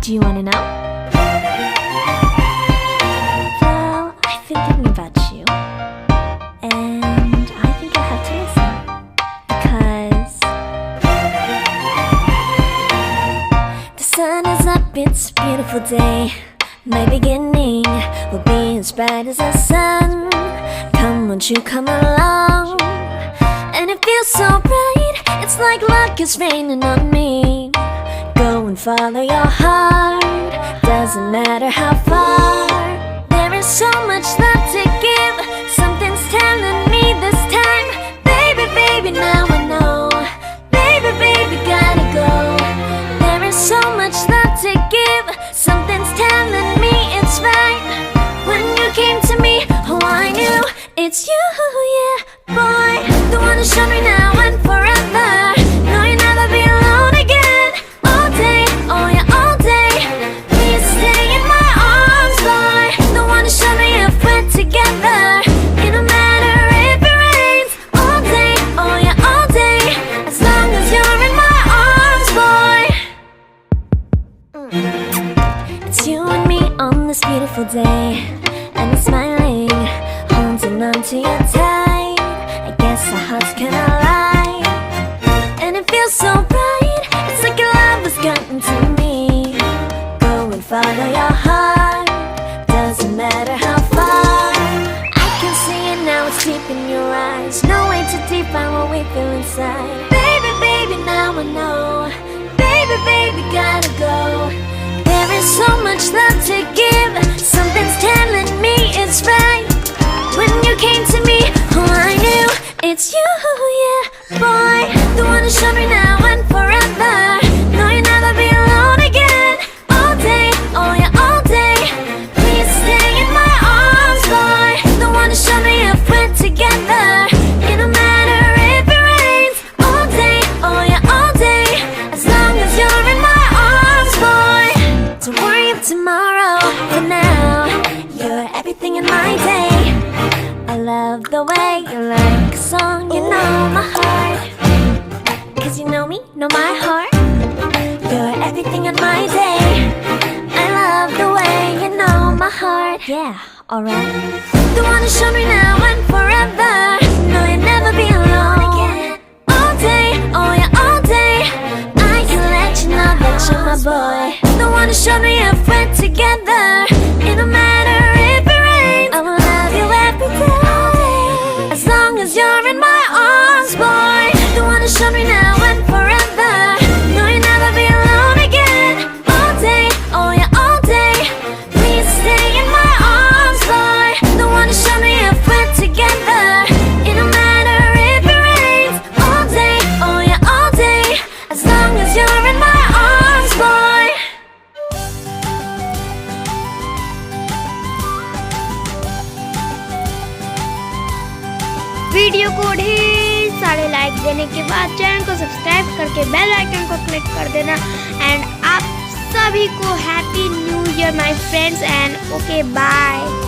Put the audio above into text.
Do you want to know? Well, I've been thinking about you, and I think you'll have to listen, because the sun is up, it's a beautiful day. My beginning will be as bright as the sun. Come, won't you come along? And it feels so bright, it's like luck is raining on me. Go and follow your heart, doesn't matter how far. There is so much love to give, something's telling me this time. Baby, baby, now I know. Baby, baby, gotta go. There is so much love to give, something's telling me it's right. When you came to me, oh I knew it's you, yeah, boy. The one who showed me now and forever. No, you'll never be alone again. All day, oh yeah, all day. Please stay in my arms, boy. The one who showed me if we're together. It don't matter if it rains. All day, oh yeah, all day. As long as you're in my arms, boy. It's you and me on this beautiful day, and I'm smiling, holding on to you tight. I guess our hearts can align, and it feels so bright. It's like your love has gotten to me. Go and follow your heart, doesn't matter how far. I can see it now, it's deep in your eyes. No way to define what we feel inside. Baby, baby, now I know. Baby, baby, gotta go. There is so much love to give, something's telling me it's right. When you came to me, oh I knew it's you, yeah, boy. The one who showed me now and forever. No, you'll never be alone again. All day, oh yeah, all day. Please stay in my arms, boy. The one who showed me if we're together. It don't matter if it rains. All day, oh yeah, all day. As long as you're in my arms, boy. Don't worry of tomorrow, for now you're everything in my day. I love the way you like a song, you know my heart. Cause you know me, know my heart. You're everything in my day. I love the way you know my heart. Yeah, alright. The one who showed me now and forever. No, you'll never be alone again. All day, oh yeah, all day. I can let you know that you're my boy. The one who showed me if we're together. It don't matter if it rains. I will love you every day. As long as you're in my arms, boy. The one who showed me now and forever. No, you'll never be alone again. All day, oh yeah, all day. Please stay in my arms, boy. The one who showed me if we're together. It don't matter if it rains. All day, oh yeah, all day. As long as you're in my arms, boy. Video को ढेर सारे like देने के बाद channel को subscribe करके bell icon को click कर देना। एंड आप सभी को happy new year my friends, and okay bye.